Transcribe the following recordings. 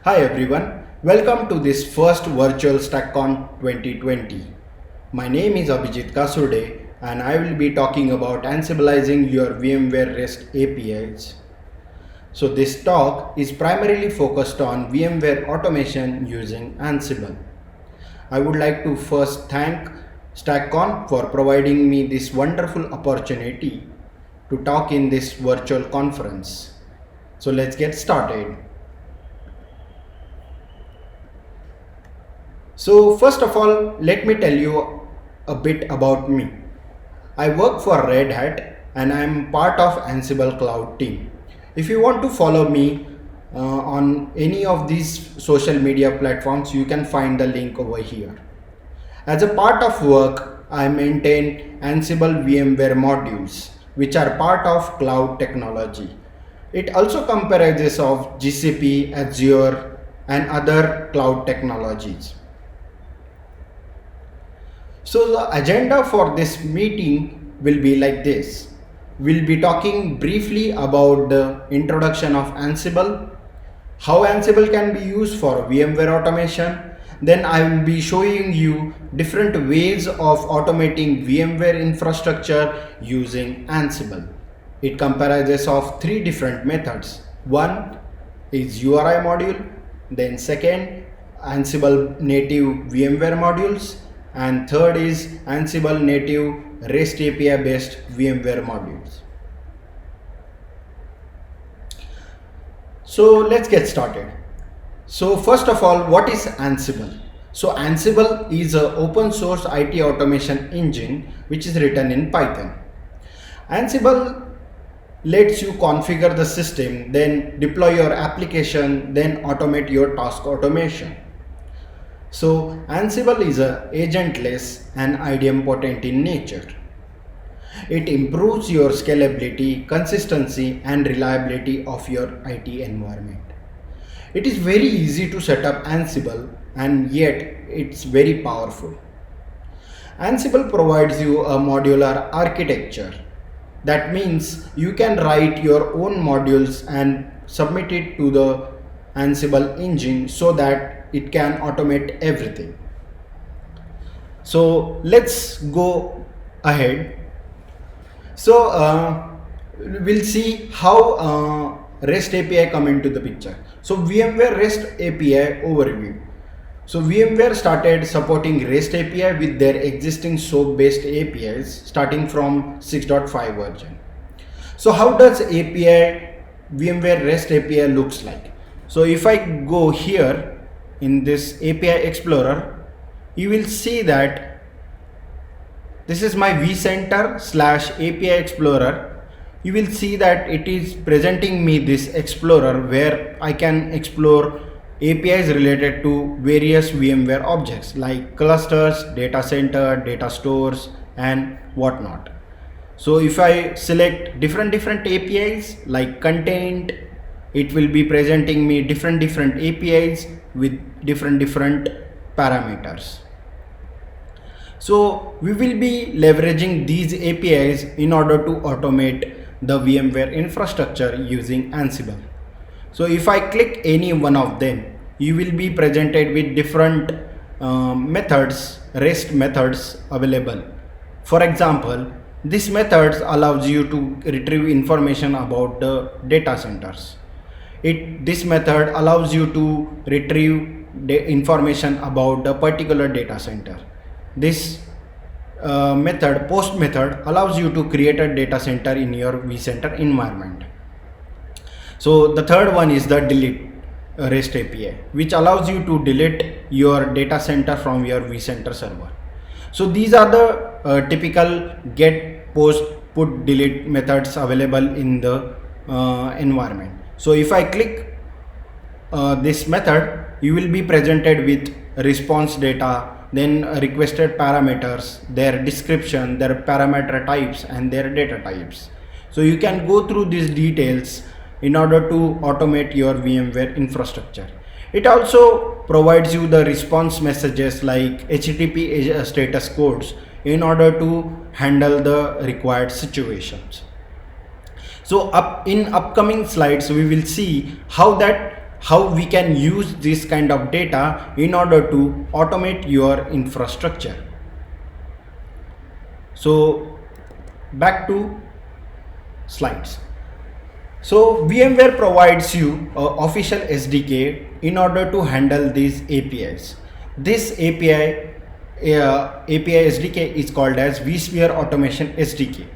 Hi everyone, welcome to this first virtual StackCon 2020. My name is Abhijit Kasude and I will be talking about Ansibleizing your VMware REST APIs. So this talk is primarily focused on VMware automation using Ansible. I would like to first thank StackCon for providing me this wonderful opportunity to talk in this virtual conference. So let's get started. So first of all, let me tell you a bit about me. I work for Red Hat and I am part of Ansible Cloud team. If you want to follow me on any of these social media platforms, you can find the link over here. As a part of work, I maintain Ansible VMware modules, which are part of cloud technology. It also comprises of GCP, Azure, and other cloud technologies. So the agenda for this meeting will be like this. We'll be talking briefly about the introduction of Ansible, how Ansible can be used for VMware automation. Then I will be showing you different ways of automating VMware infrastructure using Ansible. It comprises of three different methods. One is URI module, then second Ansible native VMware modules, and third is Ansible native REST API based VMware modules. So let's get started. So first of all, what is Ansible? So Ansible is an open source IT automation engine which is written in Python. Ansible lets you configure the system, then deploy your application, then automate your task automation. So Ansible is agentless and idempotent in nature. It improves your scalability, consistency and reliability of your IT environment. It is very easy to set up Ansible and yet it's very powerful. Ansible provides you a modular architecture. That means you can write your own modules and submit it to the Ansible engine so that it can automate everything. So let's go ahead. So we'll see how REST API come into the picture. So VMware REST API overview. So VMware started supporting REST API with their existing SOAP based APIs starting from 6.5 version. So how does VMware REST API looks like? So if I go here in this API Explorer, you will see that this is my vCenter / API Explorer. You will see that it is presenting me this Explorer where I can explore APIs related to various VMware objects like clusters, data center, data stores and whatnot. So if I select different APIs like content, it will be presenting me different APIs with different parameters. So we will be leveraging these APIs in order to automate the VMware infrastructure using Ansible. So if I click any one of them, you will be presented with different methods, REST methods available. For example, this methods allows you to retrieve information about the data centers. This method allows you to retrieve the information about the particular data center. This post method allows you to create a data center in your vCenter environment. So the third one is the delete REST API, which allows you to delete your data center from your vCenter server. So these are the typical get, post, put, delete methods available in the environment. So if I click this method, you will be presented with response data, then requested parameters, their description, their parameter types and their data types. So you can go through these details in order to automate your VMware infrastructure. It also provides you the response messages like HTTP status codes in order to handle the required situations. So in upcoming slides we will see how how we can use this kind of data in order to automate your infrastructure. So back to slides. So VMware provides you an official SDK in order to handle these APIs. This API SDK is called as vSphere Automation SDK.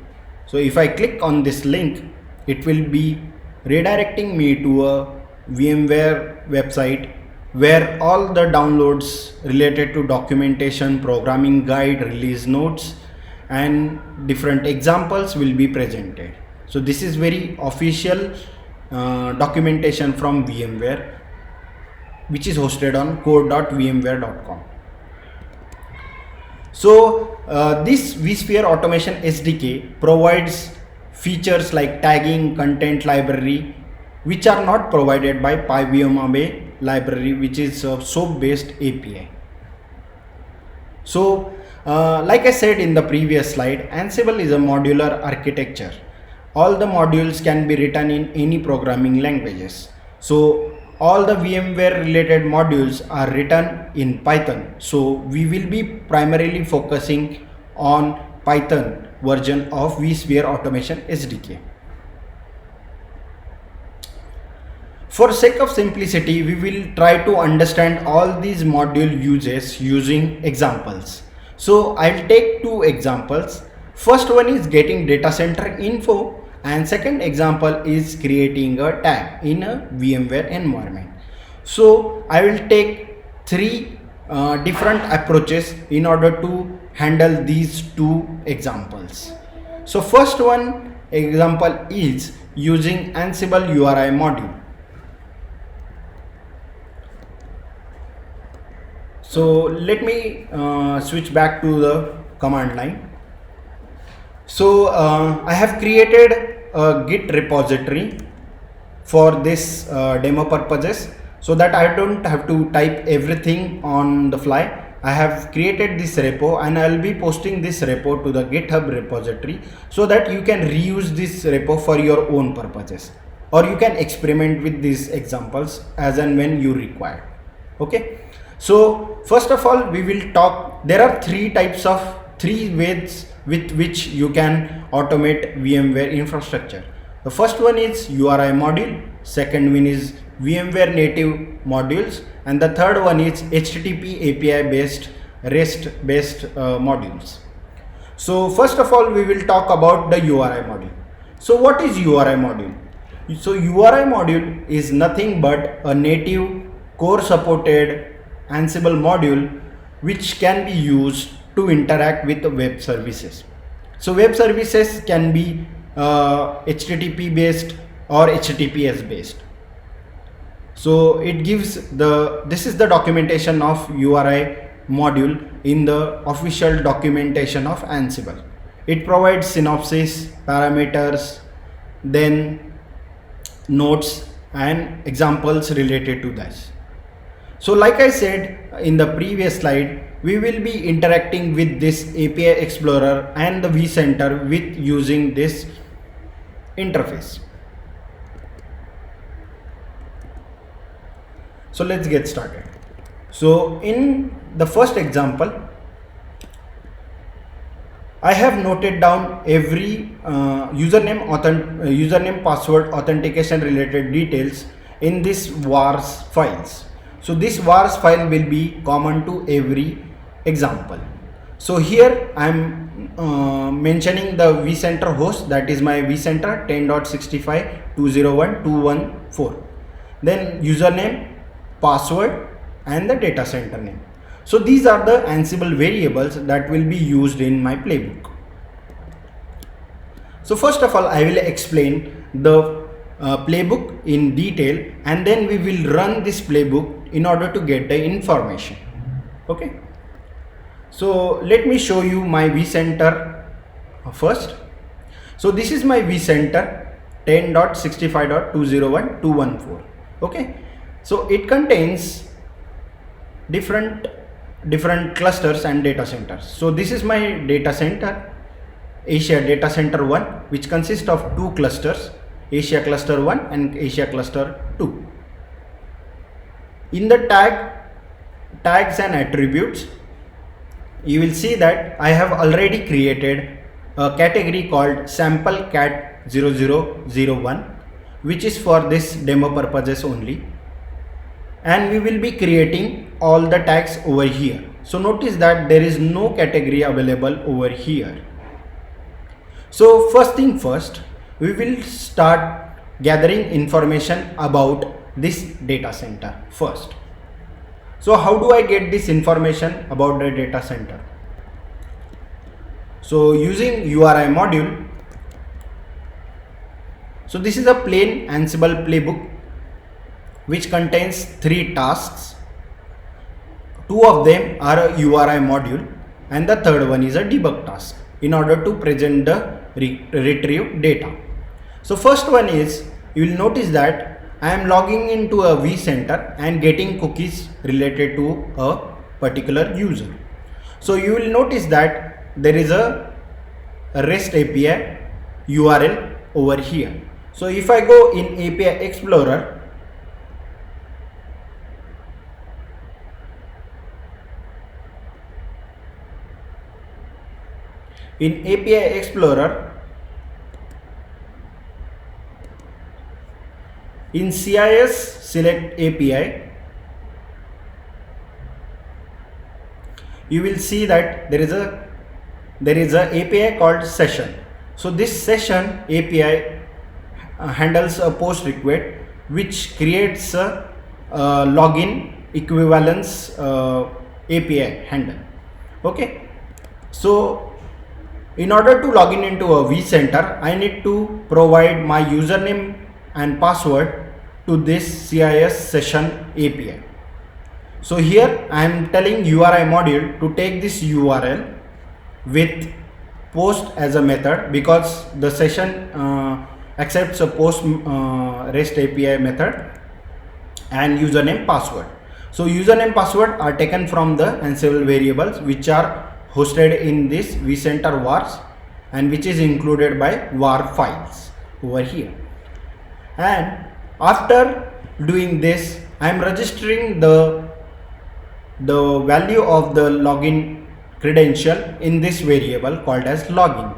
So if I click on this link, it will be redirecting me to a VMware website where all the downloads related to documentation, programming guide, release notes, and different examples will be presented. So this is very official documentation from VMware, which is hosted on code.vmware.com. So this vSphere Automation SDK provides features like tagging, content library, which are not provided by PyVMAB library, which is a SOAP based API. So like I said in the previous slide, Ansible is a modular architecture. All the modules can be written in any programming languages. So all the VMware related modules are written in Python. So we will be primarily focusing on Python version of vSphere Automation SDK. For sake of simplicity, we will try to understand all these module uses using examples. So I'll take two examples. First one is getting data center info, and second example is creating a tag in a VMware environment. So I will take three different approaches in order to handle these two examples. So first one example is using Ansible URI module. So let me switch back to the command line. So I have created a Git repository for this demo purposes, so that I don't have to type everything on the fly. I have created this repo and I will be posting this repo to the GitHub repository so that you can reuse this repo for your own purposes, or you can experiment with these examples as and when you require. Okay. So first of all, we will talk, there are three ways with which you can automate VMware infrastructure. The first one is URI module, second one is VMware native modules, and the third one is HTTP API based REST based modules. So first of all, we will talk about the URI module. So what is URI module? So URI module is nothing but a native core supported Ansible module which can be used to interact with web services. So web services can be HTTP based or HTTPS based. So it gives this is the documentation of URI module in the official documentation of Ansible. It provides synopsis, parameters, then notes and examples related to this. So like I said in the previous slide, we will be interacting with this API Explorer and the vCenter with using this interface. So let's get started. So in the first example, I have noted down every username password authentication related details in this vars files. So this vars file will be common to every example. So here I am mentioning the vCenter host, that is my vCenter 10.65.201.214, then username, password and the data center name. So these are the Ansible variables that will be used in my playbook. So first of all, I will explain the playbook in detail, and then we will run this playbook in order to get the information. Okay. So let me show you my vCenter first. So this is my vCenter 10.65.201.214. Okay. So it contains different clusters and data centers. So this is my data center, Asia data center 1, which consists of two clusters, Asia cluster 1 and Asia cluster 2. In the tags and attributes, you will see that I have already created a category called sample cat 0001, which is for this demo purposes only, and we will be creating all the tags over here. So notice that there is no category available over here. So first thing first, we will start gathering information about this data center first. So how do I get this information about the data center? So using URI module. So this is a plain Ansible playbook which contains 3 tasks. 2 of them are a URI module and the third one is a debug task in order to present the retrieve data. So first one is, you will notice that I am logging into a vCenter and getting cookies related to a particular user. So you will notice that there is a REST API URL over here. So if I go in API Explorer, in API Explorer, in CIS select API, you will see that there is a API called session. So this session API handles a post request which creates a login equivalence API handle. Okay, so in order to log in into a vCenter, I need to provide my username and password to this CIS session API. So here I am telling URI module to take this URL with post as a method, because the session accepts a post REST API method, and username password. So username password are taken from the Ansible variables which are hosted in this vCenter vars and which is included by var files over here. And after doing this, I am registering the value of the login credential in this variable called as login,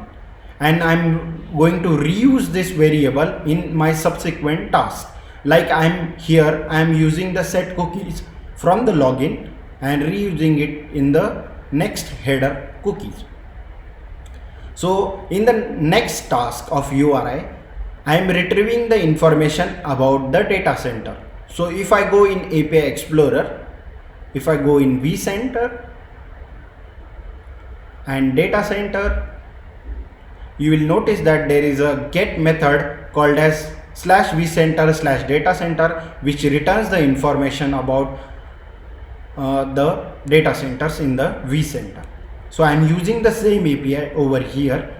and I'm going to reuse this variable in my subsequent task. Like I'm using the set cookies from the login and reusing it in the next header cookies. So in the next task of URI, I am retrieving the information about the data center. So if I go in API Explorer, if I go in vCenter and data center, you will notice that there is a get method called as /vCenter/data center, which returns the information about the data centers in the vCenter. So I am using the same API over here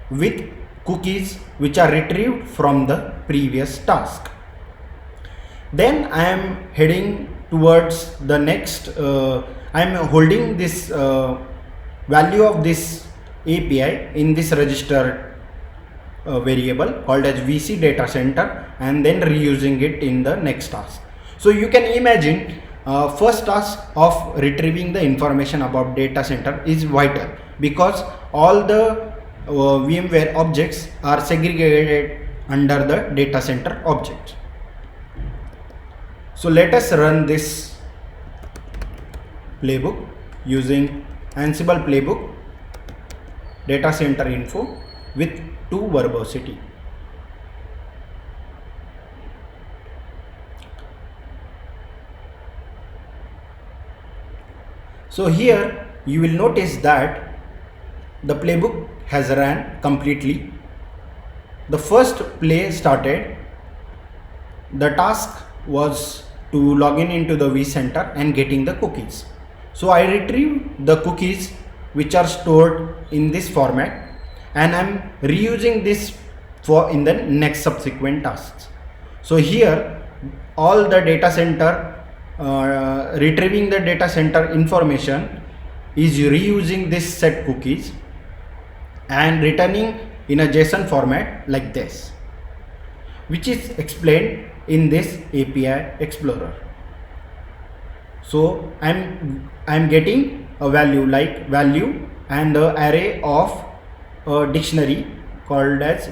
with cookies which are retrieved from the previous task. Then I am heading towards the next, I am holding this value of this API in this register variable called as VC data center, and then reusing it in the next task. So you can imagine first task of retrieving the information about data center is vital, because all the VMware objects are segregated under the data center objects. So let us run this playbook using Ansible playbook data center info with 2 verbosity. So here you will notice that the playbook has ran completely. The first play started. The task was to log in into the vCenter and getting the cookies. So I retrieve the cookies which are stored in this format, and I'm reusing this for in the next subsequent tasks. So here all the data center retrieving the data center information is reusing this set cookies and returning in a JSON format like this, which is explained in this API Explorer. So I'm getting a value like value and the array of a dictionary called as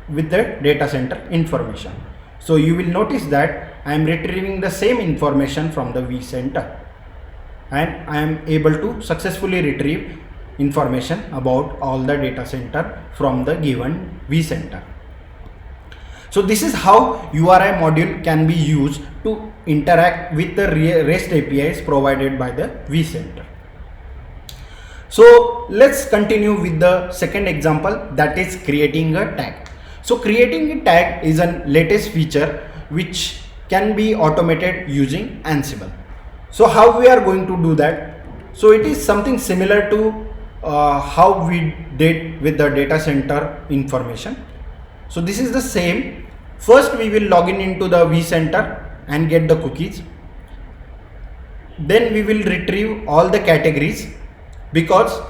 with the data center information. So you will notice that I am retrieving the same information from the vCenter, and I am able to successfully retrieve information about all the data center from the given vCenter. So this is how URI module can be used to interact with the REST APIs provided by the vCenter. So let's continue with the second example, that is creating a tag. So creating a tag is a latest feature which can be automated using Ansible. So how we are going to do that? So it is something similar to how we did with the data center information. So this is the same. First we will log in into the vCenter and get the cookies. Then we will retrieve all the categories, because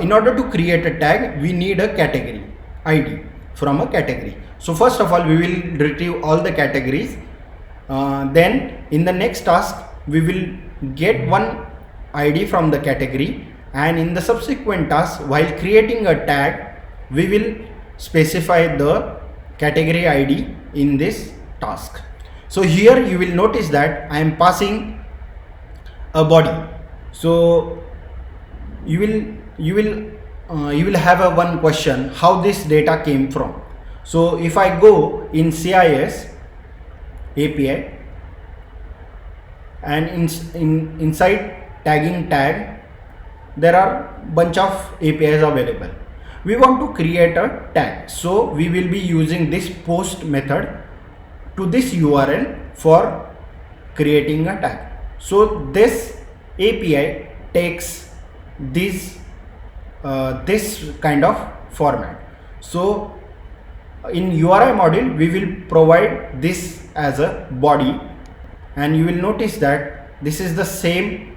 in order to create a tag we need a category ID from a category. So first of all we will retrieve all the categories. Then in the next task we will get one ID from the category, and in the subsequent task while creating a tag we will specify the category ID in this task. So here you will notice that I am passing a body. So you will have a one question, how this data came from. So if I go in CIS API and inside tagging tag, there are bunch of APIs available. We want to create a tag, so we will be using this post method to this URL for creating a tag. So this API takes this kind of format. So in URI module we will provide this as a body, and you will notice that this is the same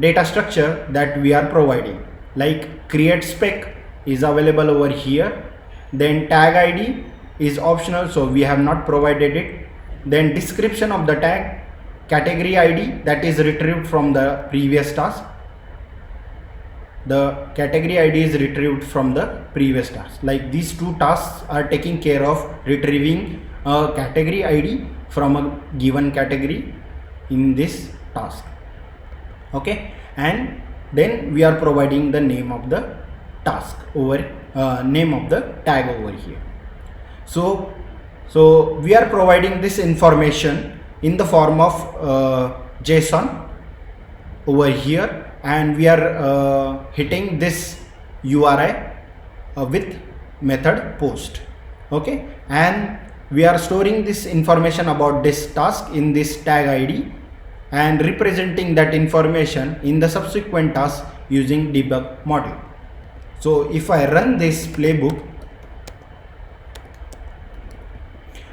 data structure that we are providing, like create spec is available over here, then tag ID is optional, so we have not provided it, then description of the tag, category ID that is retrieved from the previous task. The category ID is retrieved from the previous task. Like these two tasks are taking care of retrieving a category ID from a given category in this task. Okay, and then we are providing the name of the task over name of the tag over here. So we are providing this information in the form of JSON over here, and we are hitting this URI with method post. Okay, and we are storing this information about this task in this tag ID and representing that information in the subsequent task using debug module. So if I run this playbook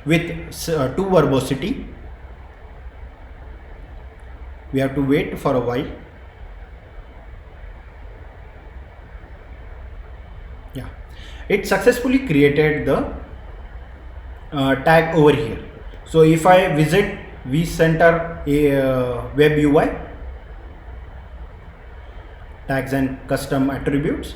with to verbosity, we have to wait for a while. Yeah, it successfully created the tag over here. So if I visit vCenter web UI, tags and custom attributes,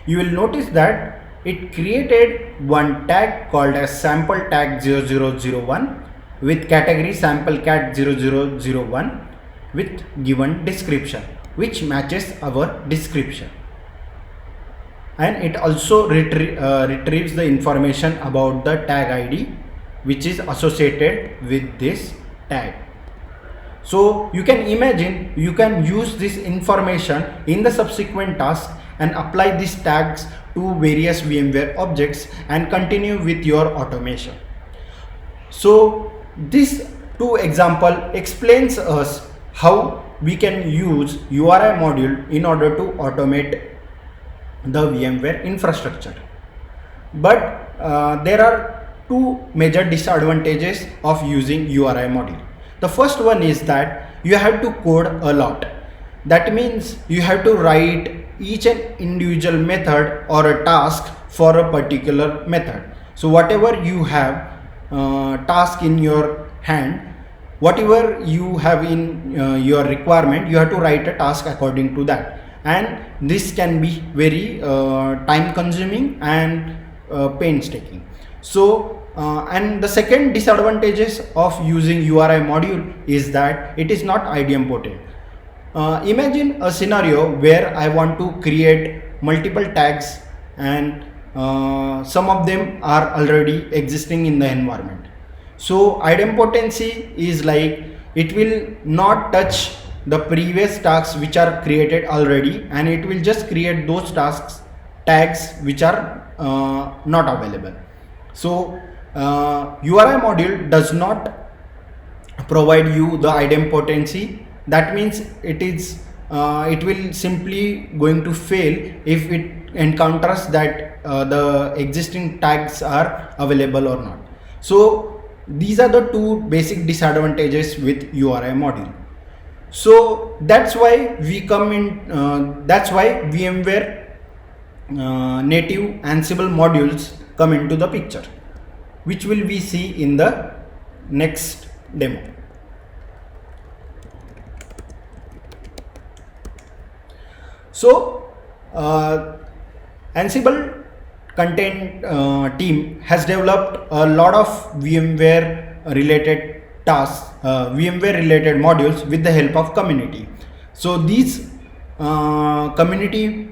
you will notice that it created one tag called as sample tag 0001 with category sample cat 0001 with given description which matches our description, and it also retrieves the information about the tag ID which is associated with this tag. So you can imagine you can use this information in the subsequent task and apply these tags to various VMware objects and continue with your automation. So this two example explains us how we can use URI module in order to automate the VMware infrastructure. But there are two major disadvantages of using URI module. The first one is that you have to code a lot. That means you have to write each and individual method or a task for a particular method. So whatever you have task in your hand, whatever you have in your requirement, you have to write a task according to that, and this can be very time consuming and painstaking. So and the second disadvantages of using URI module is that it is not idempotent. Imagine a scenario where I want to create multiple tags and some of them are already existing in the environment. So idempotency is like it will not touch the previous tasks which are created already, and it will just create those tags which are not available. So URI module does not provide you the idempotency. That means it will simply going to fail if it encounters that the existing tags are available or not. So these are the two basic disadvantages with URI module. So that's why that's why VMware native Ansible modules come into the picture, which will we see in the next demo. So Ansible content team has developed a lot of VMware related tasks, VMware related modules with the help of community. So these community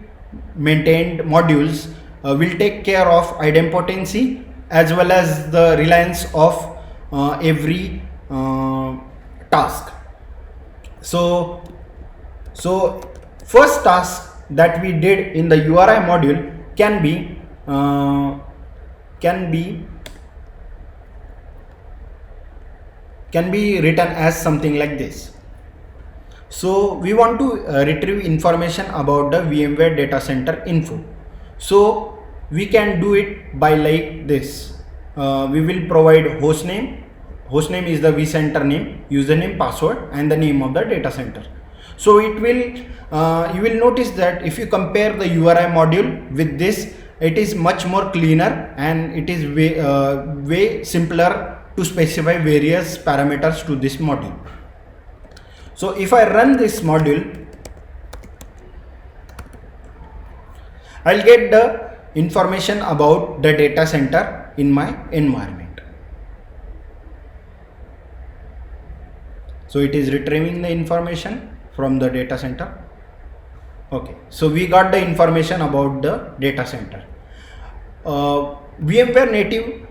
maintained modules will take care of idempotency as well as the reliance of every task. So first task that we did in the URI module can be written as something like this. So we want to retrieve information about the VMware data center info. So we can do it by like this. We will provide hostname. Hostname is the vCenter name, username, password, and the name of the data center. So it will you will notice that if you compare the URI module with this, it is much more cleaner and it is way simpler to specify various parameters to this module. So if I run this module, I'll get the information about the data center in my environment. So it is retrieving the information from the data center. Okay, so we got the information about the data center. VMware native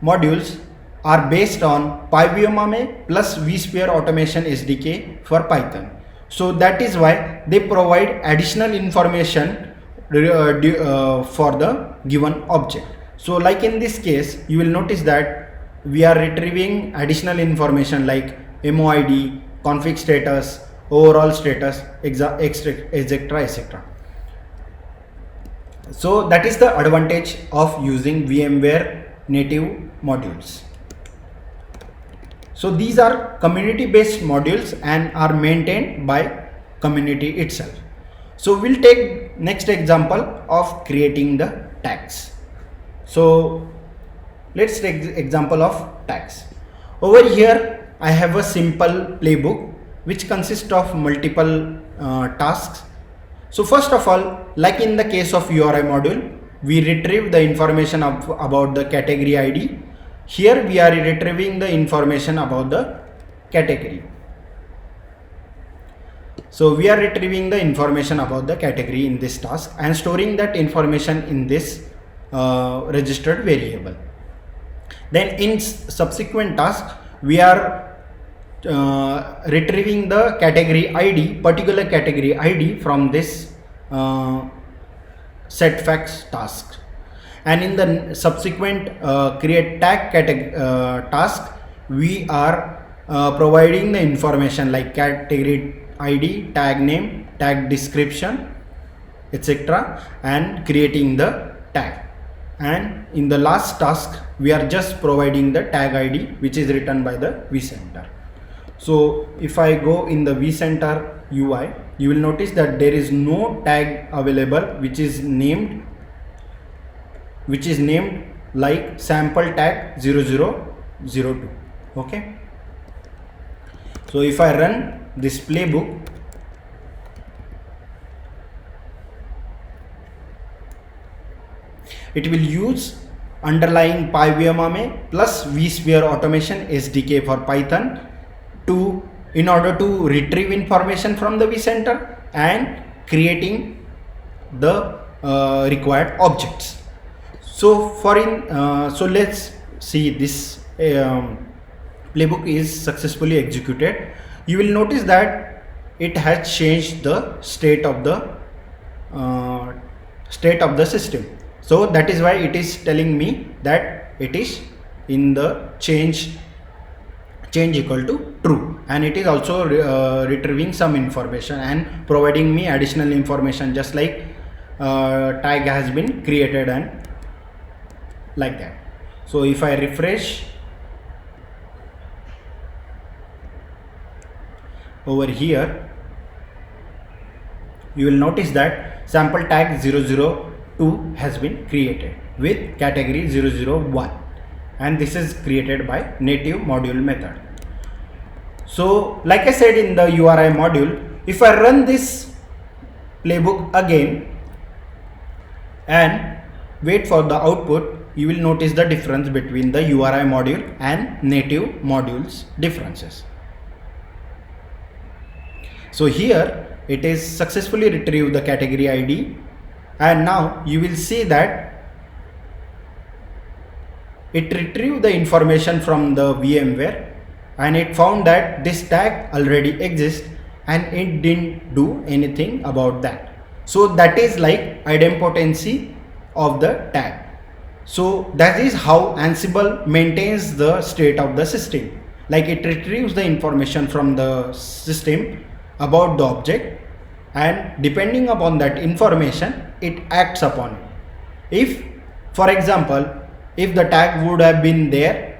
modules are based on PyVMAME plus vSphere Automation SDK for Python. So that is why they provide additional information for the given object. So like in this case, you will notice that we are retrieving additional information like MOID, config status, overall status, etc, etc. So that is the advantage of using VMware native modules. So these are community based modules and are maintained by community itself. So we'll take next example of creating the tags. So let's take the example of tags. Over here I have a simple playbook which consists of multiple tasks. So first of all, like in the case of URI module, we retrieve the information about the category ID. Here we are retrieving the information about the category. So we are retrieving the information about the category in this task and storing that information in this registered variable. Then in subsequent task, we are retrieving the category ID, particular category ID from this setFacts task. And in the subsequent create tag task, we are providing the information like category ID, tag name, tag description, etc, and creating the tag. And in the last task, we are just providing the tag ID which is written by the vCenter. So if I go in the vCenter UI, you will notice that there is no tag available which is named like sample tag 0002. Okay. So if I run this playbook, it will use underlying PyVMRMA plus vSphere automation SDK for Python in order to retrieve information from the vCenter and creating the required objects. So so let's see this playbook is successfully executed. You will notice that it has changed the state of the system. So that is why it is telling me that it is in the change equal to true, and it is also retrieving some information and providing me additional information, just like tag has been created and like that. So if I refresh over here, you will notice that sample tag 002 has been created with category 001, and this is created by native module method. So like I said in the URI module, if I run this playbook again and wait for the output, you will notice the difference between the URI module and native modules differences. So here it is successfully retrieved the category ID, and now you will see that it retrieved the information from the VMware, and it found that this tag already exists and it didn't do anything about that. So that is like idempotency of the tag. So that is how Ansible maintains the state of the system. Like, it retrieves the information from the system about the object, and depending upon that information it acts upon it. If, for example, if the tag would have been there,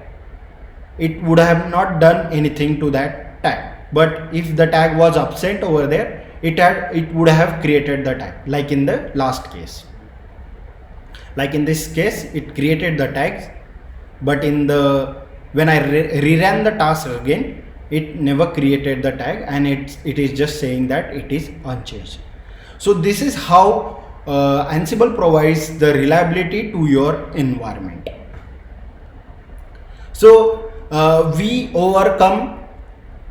it would have not done anything to that tag, but if the tag was absent over there, it would have created the tag, like in the last case. Like in this case, it created the tags, but when I reran the task again, it never created the tag, and it is just saying that it is unchanged. So this is how Ansible provides the reliability to your environment. So we overcome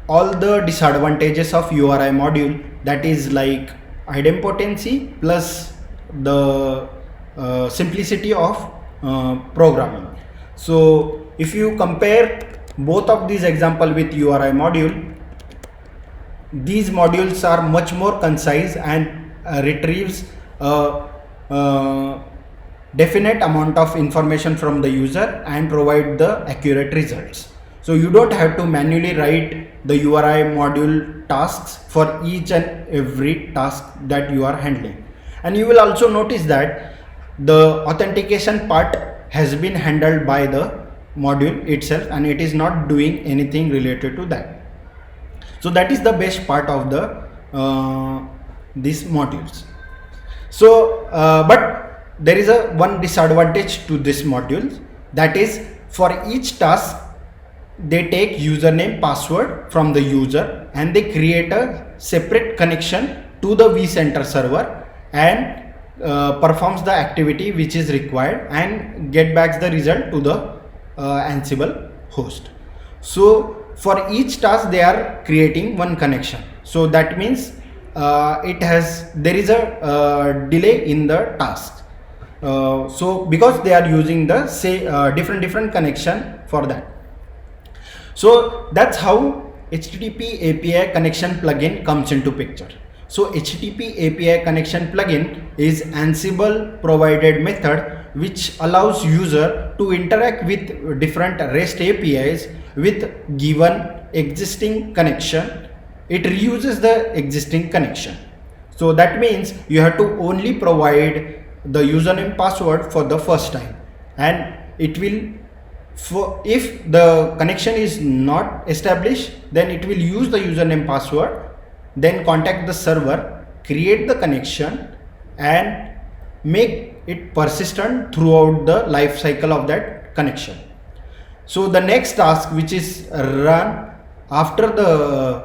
all the disadvantages of URI module, that is like idempotency plus the simplicity of programming. So if you compare both of these examples with URI module, these modules are much more concise and retrieves a definite amount of information from the user and provide the accurate results. So you don't have to manually write the URI module tasks for each and every task that you are handling. And you will also notice that the authentication part has been handled by the module itself, and it is not doing anything related to that. So that is the best part of these modules. So but there is one disadvantage to this module, that is, for each task they take username password from the user, and they create a separate connection to the vCenter server and performs the activity which is required and get back the result to the Ansible host. So for each task they are creating one connection. So that means there is a delay in the task. So because they are using the different connection for that. So that's how HTTP API connection plugin comes into picture. So HTTP API connection plugin is Ansible provided method which allows user to interact with different REST APIs with given existing connection. It reuses the existing connection. So that means you have to only provide the username password for the first time, and it will, if the connection is not established, then it will use the username password, then contact the server, create the connection and make it persistent throughout the life cycle of that connection. So the next task, which is run after the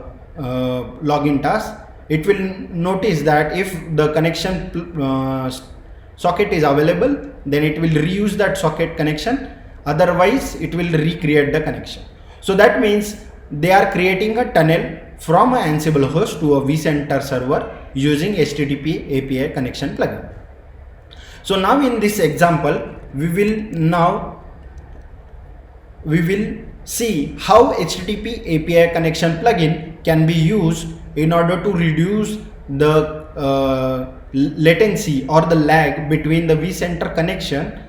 login task, it will notice that if the connection socket is available, then it will reuse that socket connection, otherwise it will recreate the connection. So that means they are creating a tunnel from an Ansible host to a vCenter server using HTTP API connection plugin. So now in this example, we will see how HTTP API connection plugin can be used in order to reduce the latency or the lag between the vCenter connection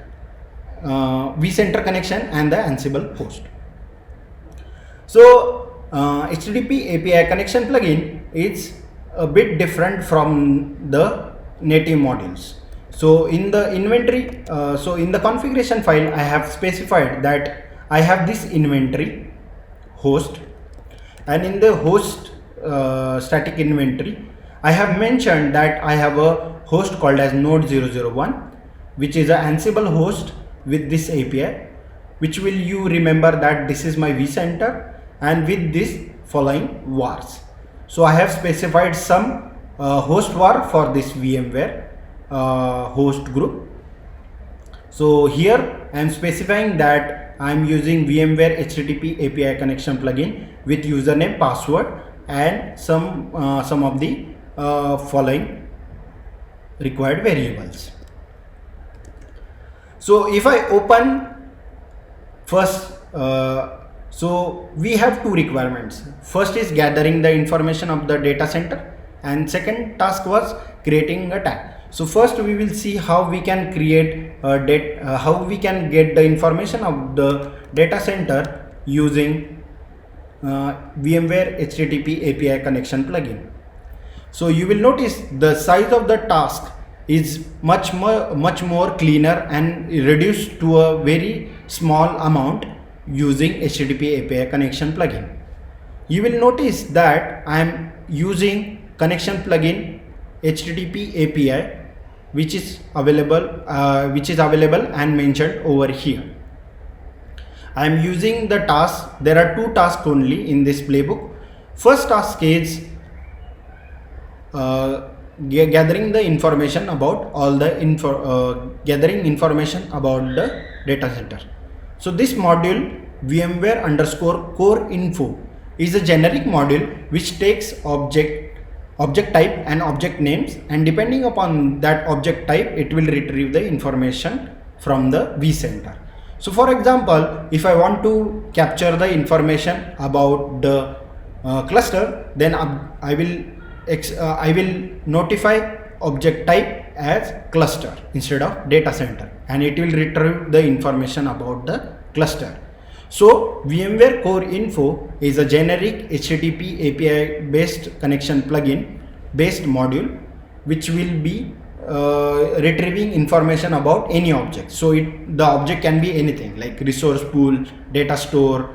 and the Ansible host. So HTTP API connection plugin is a bit different from the native modules. So in the inventory, in the configuration file, I have specified that I have this inventory host, and in the host static inventory, I have mentioned that I have a host called as node 001, which is an Ansible host with this API, which will you remember that this is my vCenter and with this following vars. So I have specified some host var for this VMware host group. So here I am specifying that I am using VMware HTTP API connection plugin with username, password, and some of the following required variables. So if I open first, so we have two requirements. First is gathering the information of the data center, and second task was creating a tag. So first we will see how we can create how we can get the information of the data center using VMware HTTP API connection plugin. So you will notice the size of the task is much more cleaner and reduced to a very small amount using HTTP API connection plugin. You will notice that I am using connection plugin HTTP API, which is available and mentioned over here. I am using the task. There are two tasks only in this playbook. First task is gathering the information about gathering information about the data center. So this module VMware_core info is a generic module which takes object type and object names, and depending upon that object type, it will retrieve the information from the vCenter. So for example, if I want to capture the information about the cluster, then I will notify object type as cluster instead of data center, and it will retrieve the information about the cluster. So VMware Core Info is a generic HTTP API based connection plugin based module which will be retrieving information about any object. So the object can be anything like resource pool, data store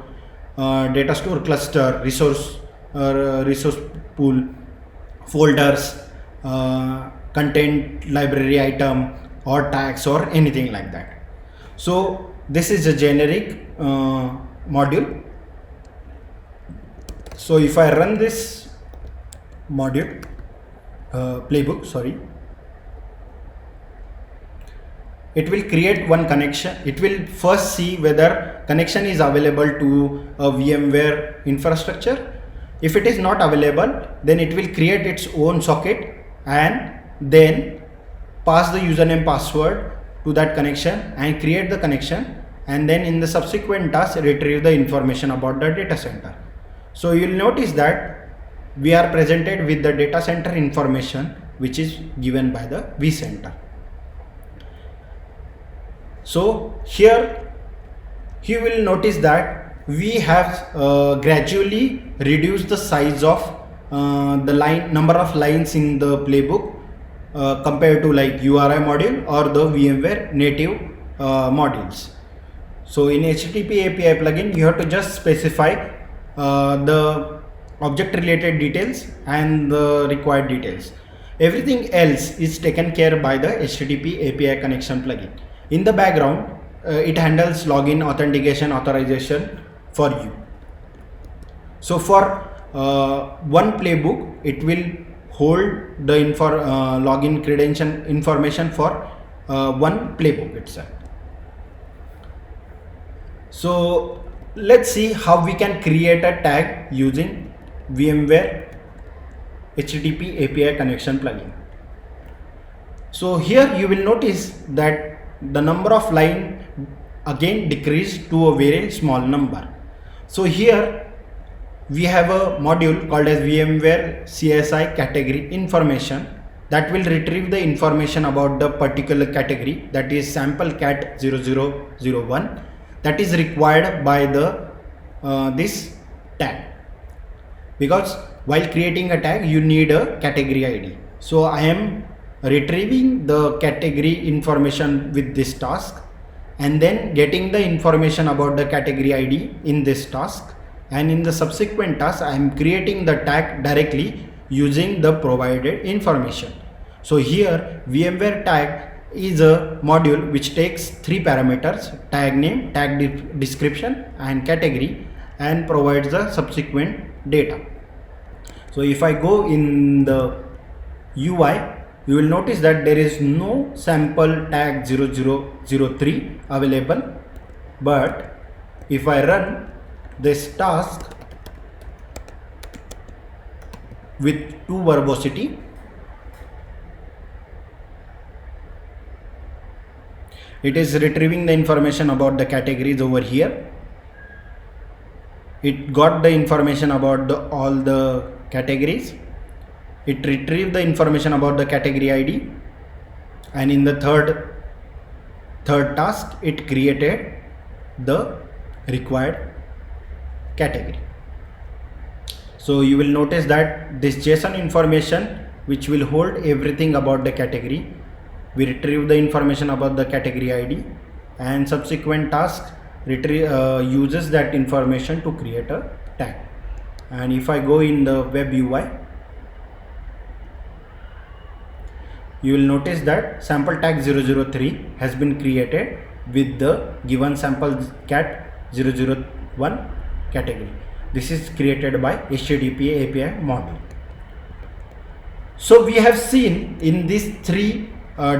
cluster, resource pool, folders, content library item, or tags, or anything like that. So this is a generic module. So if I run this module playbook, it will create one connection. It will first see whether connection is available to a VMware infrastructure. If it is not available, then it will create its own socket and then pass the username password to that connection and create the connection, and then in the subsequent task retrieve the information about the data center. So you will notice that we are presented with the data center information which is given by the vCenter. So here you will notice that we have gradually reduced the size of the number of lines in the playbook compared to like URI module or the VMware native modules. So in HTTP API plugin, you have to just specify the object related details and the required details. Everything else is taken care by the HTTP API connection plugin. In the background, it handles login, authentication, authorization for you. So for one playbook, it will hold the login credential information for one playbook itself. So let's see how we can create a tag using VMware HTTP API connection plugin. So here you will notice that the number of line again decreased to a very small number. So here we have a module called as VMware CSI category information that will retrieve the information about the particular category, that is sample cat 0001, that is required by the this tag, because while creating a tag you need a category ID. So I am retrieving the category information with this task and then getting the information about the category ID in this task, and in the subsequent task I am creating the tag directly using the provided information. So here VMware tag is a module which takes three parameters: tag name, tag description and category, and provides the subsequent data. So if I go in the UI, you will notice that there is no sample tag 0003 available, but if I run this task with two verbosity, it is retrieving the information about the categories over here. It got the information about all the categories. It retrieved the information about the category ID, and in the third task it created the required category. So you will notice that this JSON information, which will hold everything about the category, we retrieve the information about the category ID, and subsequent task uses that information to create a tag. And if I go in the web UI, you will notice that sample tag 003 has been created with the given sample cat 001 category. This is created by HTTP API module. So we have seen in these three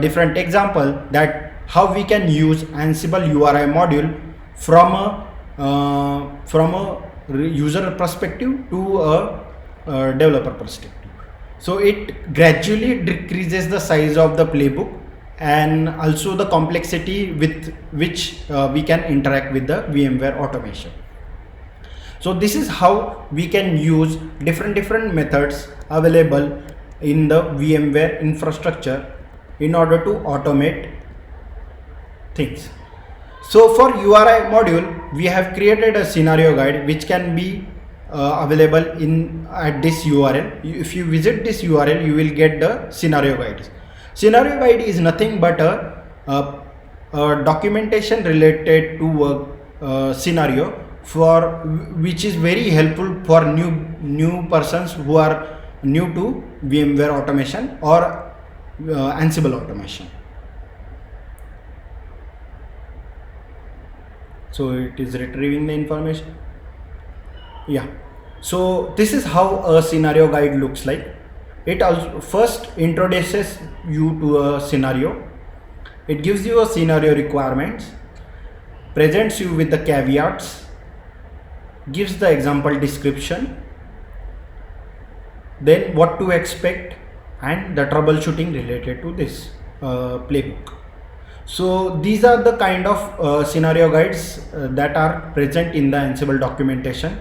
different examples that how we can use Ansible URI module from a user perspective to a developer perspective. So it gradually decreases the size of the playbook and also the complexity with which we can interact with the VMware automation. So this is how we can use different methods available in the VMware infrastructure in order to automate things. So for URI module, we have created a scenario guide which can be available at this URL. If you visit this URL, you will get the scenario guides. Scenario guide is nothing but a documentation related to a scenario which is very helpful for new persons who are new to VMware automation or Ansible automation. So it is retrieving the information. Yeah, so this is how a scenario guide looks like. It also first introduces you to a scenario. It gives you a scenario requirements, presents you with the caveats, gives the example description, then what to expect and the troubleshooting related to this playbook. So these are the kind of scenario guides that are present in the Ansible documentation.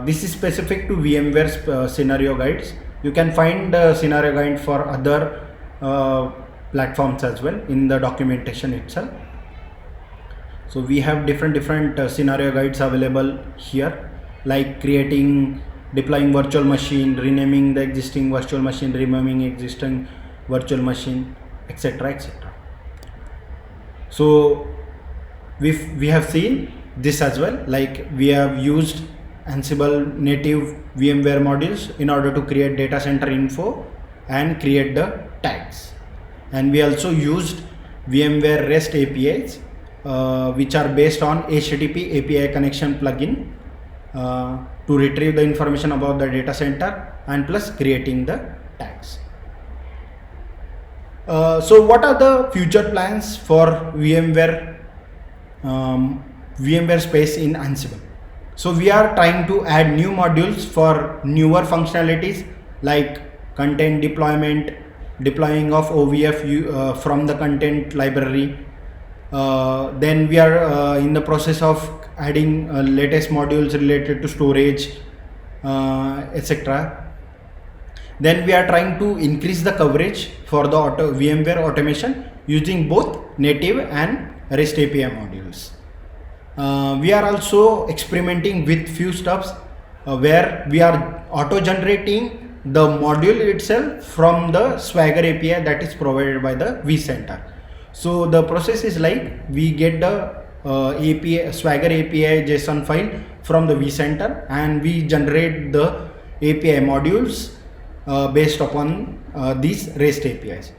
This is specific to VMware scenario guides. You can find the scenario guide for other platforms as well in the documentation itself. So we have different scenario guides available here, like deploying virtual machine, renaming the existing virtual machine, removing existing virtual machine, etc., etc. So we have seen this as well, like we have used Ansible native VMware modules in order to create data center info and create the tags, and we also used VMware REST APIs which are based on HTTP API connection plugin, to retrieve the information about the data center, and plus creating the tags. So what are the future plans for VMware space in Ansible? So we are trying to add new modules for newer functionalities like content deployment, deploying of OVF from the content library. Then we are in the process of adding latest modules related to storage, etc. Then we are trying to increase the coverage for the VMware automation using both native and REST API modules. We are also experimenting with few steps where we are auto-generating the module itself from the Swagger API that is provided by the vCenter. So the process is like we get the Swagger API JSON file from the vCenter, and we generate the API modules based upon these REST APIs.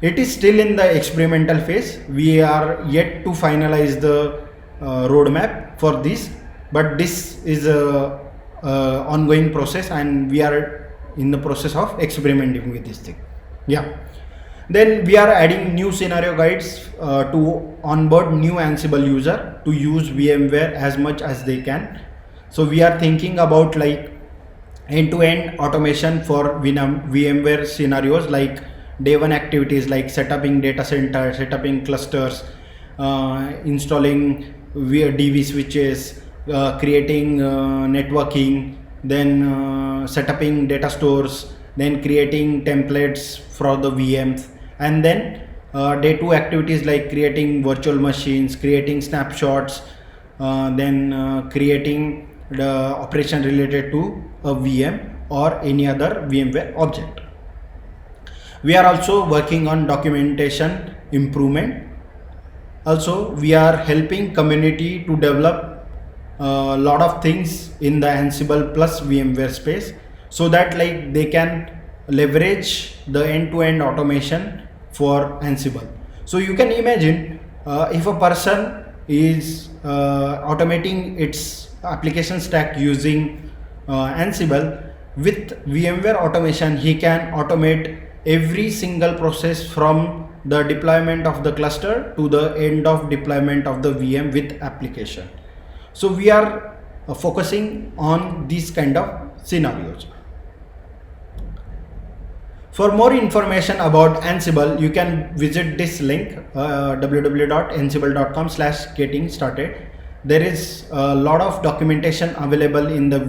It is still in the experimental phase. We are yet to finalize the roadmap for this, but this is a ongoing process, and we are in the process of experimenting with this thing. Yeah. Then we are adding new scenario guides to onboard new Ansible user to use VMware as much as they can. So we are thinking about like end-to-end automation for VMware scenarios, like day one activities like setuping data center, setuping clusters, installing DV switches, creating networking, then setuping data stores, then creating templates for the VMs, and then day two activities like creating virtual machines, creating snapshots, then creating the operation related to a VM or any other VMware object. We are also working on documentation improvement. Also, we are helping community to develop a lot of things in the Ansible plus VMware space, so that like they can leverage the end-to-end automation for Ansible. So you can imagine if a person is automating its application stack using Ansible, with VMware automation he can automate every single process from the deployment of the cluster to the end of deployment of the VM with application. So we are focusing on these kind of scenarios. For more information about Ansible, you can visit this link www.ansible.com/getting started. There is a lot of documentation available in the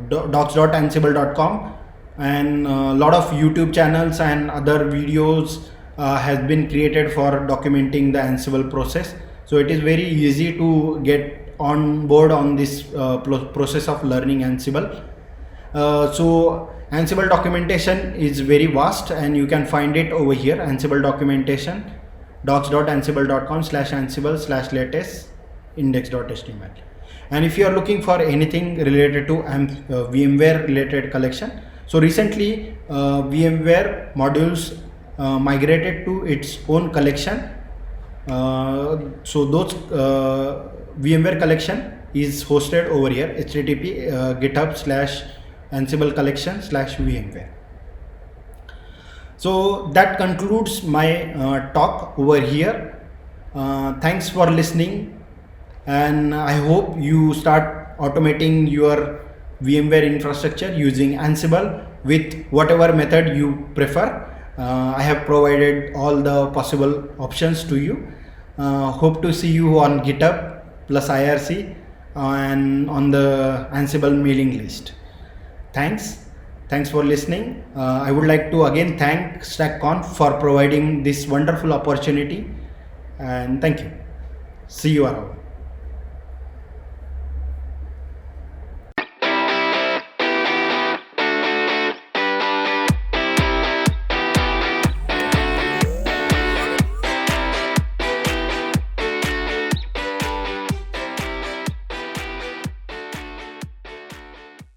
docs.ansible.com, and a lot of YouTube channels and other videos has been created for documenting the Ansible process. So it is very easy to get on board on this process of learning Ansible. So Ansible documentation is very vast, and you can find it over here, Ansible documentation, docs.ansible.com/ansible/latest index.html. And if you are looking for anything related to VMware related collection, so recently VMware modules migrated to its own collection. So those VMware collection is hosted over here, http github/Ansible collection/VMware. So that concludes my talk over here. Thanks for listening, and I hope you start automating your VMware infrastructure using Ansible with whatever method you prefer. I have provided all the possible options to you. Hope to see you on GitHub plus IRC and on the Ansible mailing list. Thanks for listening. I would like to again thank StackConf for providing this wonderful opportunity, and thank you. See you around.